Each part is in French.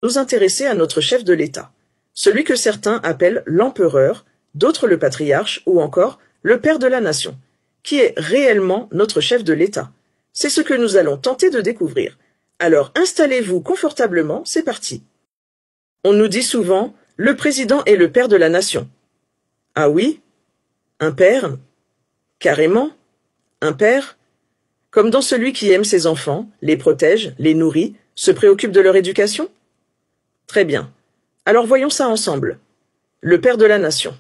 nous intéresser à notre chef de l'État, celui que certains appellent l'empereur, d'autres le patriarche ou encore le père de la nation, qui est réellement notre chef de l'État. C'est ce que nous allons tenter de découvrir. Alors installez-vous confortablement, c'est parti. On nous dit souvent « le président est le père de la nation ». Ah oui? Un père? Carrément? Un père? Comme dans celui qui aime ses enfants, les protège, les nourrit, se préoccupe de leur éducation? Très bien. Alors voyons ça ensemble. Le père de la nation.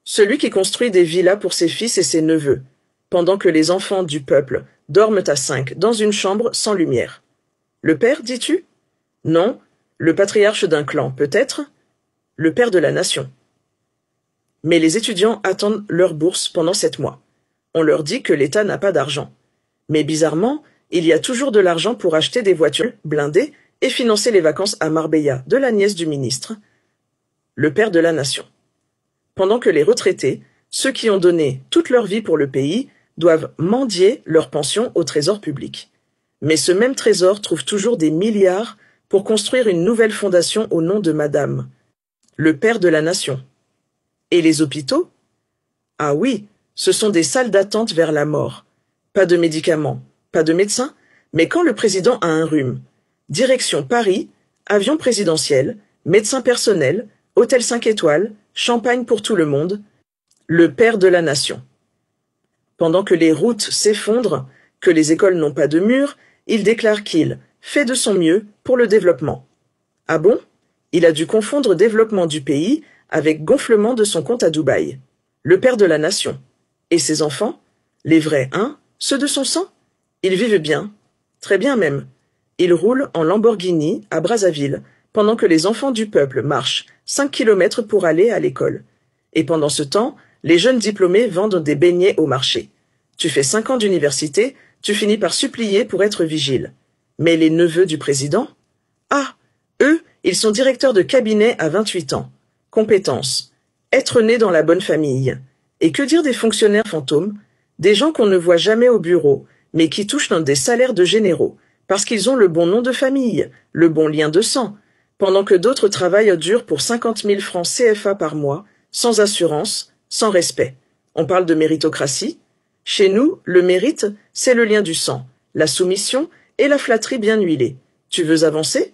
Celui qui construit des villas pour ses fils et ses neveux, pendant que les enfants du peuple dorment à 5 dans une chambre sans lumière. Le père, dis-tu? Non, le patriarche d'un clan, peut-être? Le père de la nation. Mais les étudiants attendent leur bourse pendant 7 mois. On leur dit que l'État n'a pas d'argent. Mais bizarrement, il y a toujours de l'argent pour acheter des voitures blindées et financer les vacances à Marbella de la nièce du ministre, le père de la nation. Pendant que les retraités, ceux qui ont donné toute leur vie pour le pays, doivent mendier leur pension au trésor public. Mais ce même trésor trouve toujours des milliards pour construire une nouvelle fondation au nom de Madame, le père de la nation. Et les hôpitaux? Ah oui, ce sont des salles d'attente vers la mort. Pas de médicaments, pas de médecins, mais quand le président a un rhume, direction Paris, avion présidentiel, médecin personnel, hôtel 5 étoiles, champagne pour tout le monde, le père de la nation. Pendant que les routes s'effondrent, que les écoles n'ont pas de murs, il déclare qu'il fait de son mieux pour le développement. Ah bon? Il a dû confondre développement du pays avec gonflement de son compte à Dubaï. Le père de la nation. Et ses enfants? Les vrais, hein? Ceux de son sang? Ils vivent bien. Très bien même. Ils roulent en Lamborghini à Brazzaville, pendant que les enfants du peuple marchent 5 kilomètres pour aller à l'école. Et pendant ce temps, les jeunes diplômés vendent des beignets au marché. Tu fais 5 ans d'université, tu finis par supplier pour être vigile. Mais les neveux du président? Ah, eux, ils sont directeurs de cabinet à 28 ans. Compétences. Être né dans la bonne famille. Et que dire des fonctionnaires fantômes? Des gens qu'on ne voit jamais au bureau, mais qui touchent dans des salaires de généraux, parce qu'ils ont le bon nom de famille, le bon lien de sang, pendant que d'autres travaillent dur pour 50 000 francs CFA par mois, sans assurance, sans respect. On parle de méritocratie? Chez nous, le mérite, c'est le lien du sang, la soumission et la flatterie bien huilée. Tu veux avancer?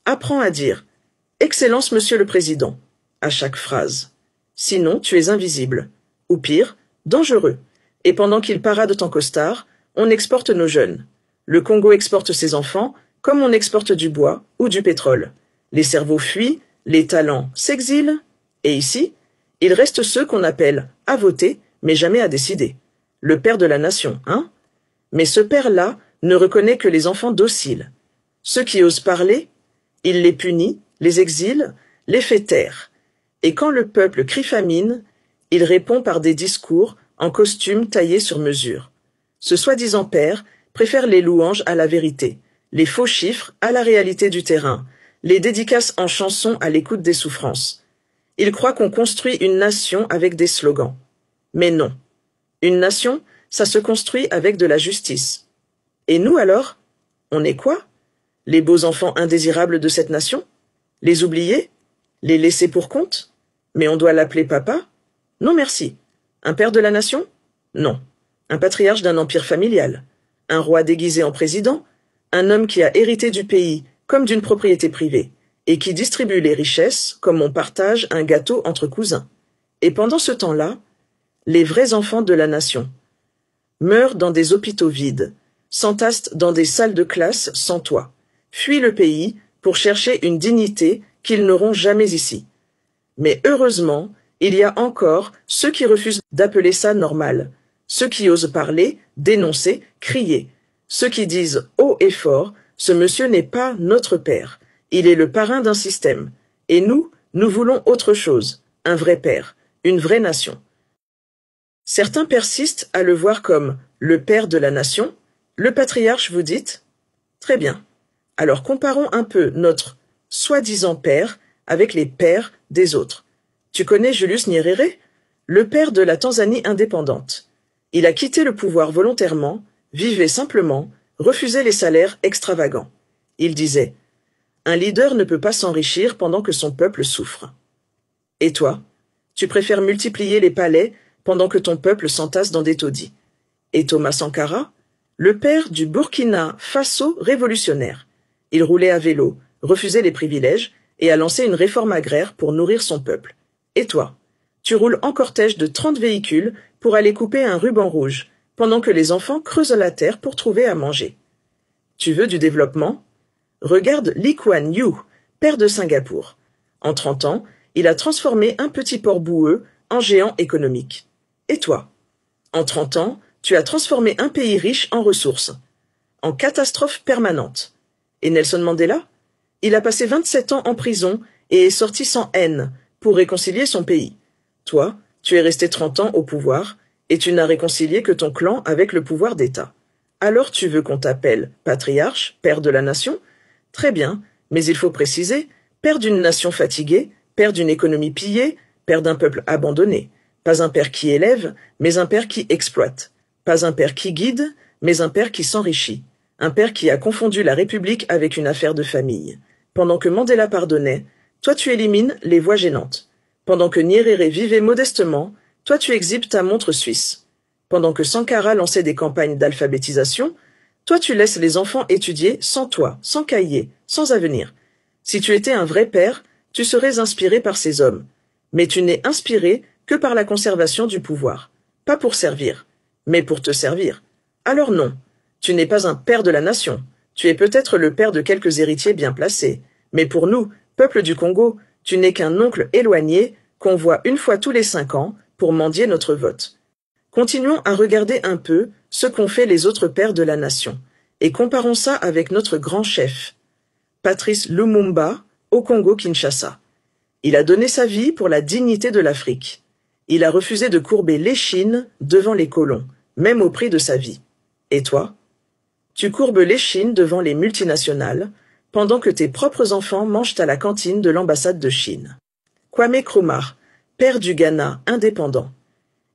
Apprends à dire « Excellence, Monsieur le Président » à chaque phrase. Sinon, tu es invisible. Ou pire, dangereux. Et pendant qu'ils paradent en costard, on exporte nos jeunes. Le Congo exporte ses enfants, comme on exporte du bois ou du pétrole. Les cerveaux fuient, les talents s'exilent, et ici, il reste ceux qu'on appelle à voter, mais jamais à décider. Le père de la nation, hein? Mais ce père-là ne reconnaît que les enfants dociles. Ceux qui osent parler, il les punit, les exile, les fait taire. Et quand le peuple crie famine, il répond par des discours en costume taillé sur mesure. Ce soi-disant père préfère les louanges à la vérité, les faux chiffres à la réalité du terrain, les dédicaces en chansons à l'écoute des souffrances. Il croit qu'on construit une nation avec des slogans. Mais non. Une nation, ça se construit avec de la justice. Et nous alors? On est quoi? Les beaux enfants indésirables de cette nation? Les oubliés? Les laissés pour compte? Mais on doit l'appeler papa? Non merci. Un père de la nation? Non. Un patriarche d'un empire familial? Un roi déguisé en président? Un homme qui a hérité du pays comme d'une propriété privée et qui distribue les richesses comme on partage un gâteau entre cousins. Et pendant ce temps-là, les vrais enfants de la nation meurent dans des hôpitaux vides, s'entassent dans des salles de classe sans toit, fuient le pays pour chercher une dignité qu'ils n'auront jamais ici. Mais heureusement, il y a encore ceux qui refusent d'appeler ça normal, ceux qui osent parler, dénoncer, crier, ceux qui disent haut et fort « ce monsieur n'est pas notre père, il est le parrain d'un système, et nous, nous voulons autre chose, un vrai père, une vraie nation ». Certains persistent à le voir comme le père de la nation, le patriarche, vous dites? Très bien. Alors comparons un peu notre soi-disant père avec les pères des autres. Tu connais Julius Nyerere, le père de la Tanzanie indépendante. Il a quitté le pouvoir volontairement, vivait simplement, refusait les salaires extravagants. Il disait « Un leader ne peut pas s'enrichir pendant que son peuple souffre. Et toi, tu préfères multiplier les palais pendant que ton peuple s'entasse dans des taudis. Et Thomas Sankara, le père du Burkina Faso révolutionnaire. Il roulait à vélo, refusait les privilèges et a lancé une réforme agraire pour nourrir son peuple. Et toi, tu roules en cortège de 30 véhicules pour aller couper un ruban rouge, pendant que les enfants creusent la terre pour trouver à manger. Tu veux du développement? Regarde Lee Kuan Yew, père de Singapour. En 30 ans, il a transformé un petit port boueux en géant économique. Et toi? En 30 ans, tu as transformé un pays riche en ressources, en catastrophe permanente. Et Nelson Mandela? Il a passé 27 ans en prison et est sorti sans haine pour réconcilier son pays. Toi, tu es resté 30 ans au pouvoir et tu n'as réconcilié que ton clan avec le pouvoir d'État. Alors tu veux qu'on t'appelle patriarche, père de la nation? Très bien, mais il faut préciser, père d'une nation fatiguée, père d'une économie pillée, père d'un peuple abandonné. Pas un père qui élève, mais un père qui exploite. Pas un père qui guide, mais un père qui s'enrichit. Un père qui a confondu la République avec une affaire de famille. Pendant que Mandela pardonnait, toi tu élimines les voix gênantes. Pendant que Nyerere vivait modestement, toi tu exhibes ta montre suisse. Pendant que Sankara lançait des campagnes d'alphabétisation, toi tu laisses les enfants étudier sans toi, sans cahier, sans avenir. Si tu étais un vrai père, tu serais inspiré par ces hommes. Mais tu n'es inspiré que par la conservation du pouvoir. Pas pour servir, mais pour te servir. Alors non, tu n'es pas un père de la nation. Tu es peut-être le père de quelques héritiers bien placés. Mais pour nous, peuple du Congo, tu n'es qu'un oncle éloigné qu'on voit une fois tous les 5 ans pour mendier notre vote. Continuons à regarder un peu ce qu'ont fait les autres pères de la nation, et comparons ça avec notre grand chef, Patrice Lumumba, au Congo-Kinshasa. Il a donné sa vie pour la dignité de l'Afrique. Il a refusé de courber l'échine devant les colons, même au prix de sa vie. Et toi? Tu courbes l'échine devant les multinationales, pendant que tes propres enfants mangent à la cantine de l'ambassade de Chine. Kwame Nkrumah, père du Ghana indépendant.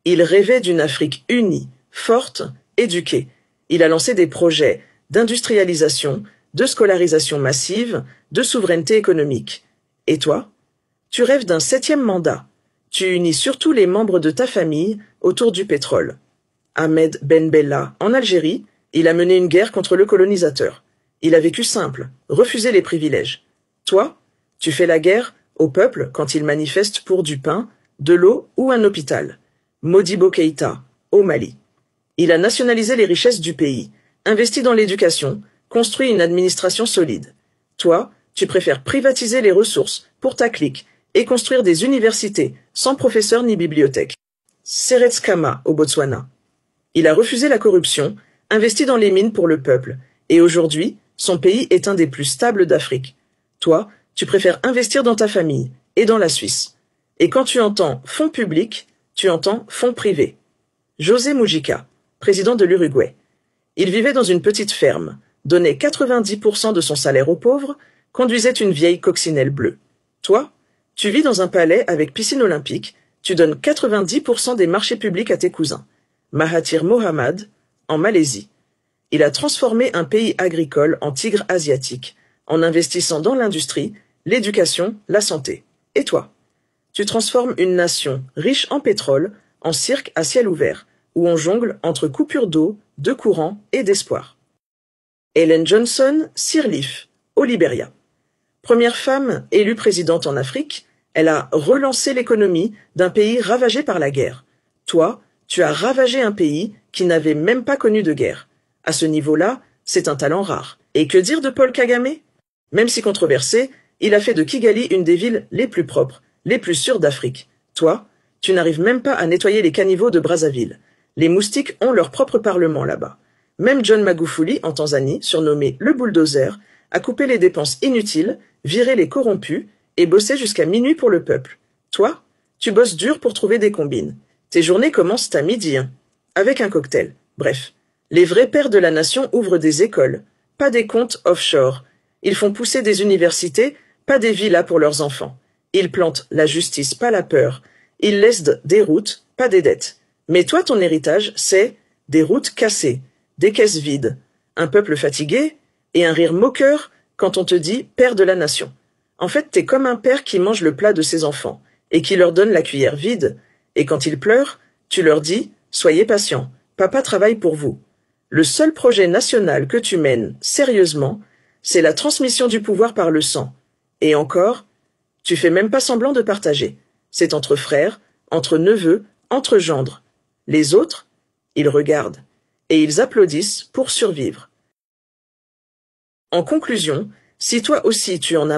Il rêvait d'une Afrique unie, forte, éduquée. Il a lancé des projets d'industrialisation, de scolarisation massive, de souveraineté économique. Et toi? Tu rêves d'un 7e mandat. Tu unis surtout les membres de ta famille autour du pétrole. Ahmed Ben Bella, en Algérie, il a mené une guerre contre le colonisateur. Il a vécu simple, refusé les privilèges. Toi, tu fais la guerre au peuple quand il manifeste pour du pain, de l'eau ou un hôpital. Modibo Keïta, au Mali. Il a nationalisé les richesses du pays, investi dans l'éducation, construit une administration solide. Toi, tu préfères privatiser les ressources pour ta clique et construire des universités sans professeurs ni bibliothèque. Seretse Khama, au Botswana. Il a refusé la corruption, investi dans les mines pour le peuple, et aujourd'hui, son pays est un des plus stables d'Afrique. Toi, tu préfères investir dans ta famille et dans la Suisse. Et quand tu entends fonds publics, tu entends fonds privés. José Mujica, président de l'Uruguay. Il vivait dans une petite ferme, donnait 90% de son salaire aux pauvres, conduisait une vieille coccinelle bleue. Toi, tu vis dans un palais avec piscine olympique, tu donnes 90% des marchés publics à tes cousins. Mahathir Mohamad, en Malaisie. Il a transformé un pays agricole en tigre asiatique, en investissant dans l'industrie, l'éducation, la santé. Et toi? Tu transformes une nation riche en pétrole en cirque à ciel ouvert, où on jongle entre coupures d'eau, de courant et d'espoir. Ellen Johnson Sirleaf, au Libéria. Première femme élue présidente en Afrique, elle a relancé l'économie d'un pays ravagé par la guerre. Toi, tu as ravagé un pays qui n'avait même pas connu de guerre. À ce niveau-là, c'est un talent rare. Et que dire de Paul Kagame? Même si controversé, il a fait de Kigali une des villes les plus propres, les plus sûres d'Afrique. Toi, tu n'arrives même pas à nettoyer les caniveaux de Brazzaville. Les moustiques ont leur propre parlement là-bas. Même John Magufuli, en Tanzanie, surnommé le bulldozer, a coupé les dépenses inutiles, viré les corrompus et bossé jusqu'à minuit pour le peuple. Toi, tu bosses dur pour trouver des combines. Tes journées commencent à midi, avec un cocktail. Bref, les vrais pères de la nation ouvrent des écoles, pas des comptes offshore. Ils font pousser des universités, pas des villas pour leurs enfants. Ils plantent la justice, pas la peur. Ils laissent des routes, pas des dettes. Mais toi, ton héritage, c'est des routes cassées, des caisses vides, un peuple fatigué et un rire moqueur quand on te dit « père de la nation ». En fait, t'es comme un père qui mange le plat de ses enfants et qui leur donne la cuillère vide. Et quand ils pleurent, tu leur dis « soyez patients, papa travaille pour vous ». Le seul projet national que tu mènes sérieusement, c'est la transmission du pouvoir par le sang. Et encore, tu fais même pas semblant de partager. C'est entre frères, entre neveux, entre gendres. Les autres, ils regardent et ils applaudissent pour survivre. En conclusion, si toi aussi tu en as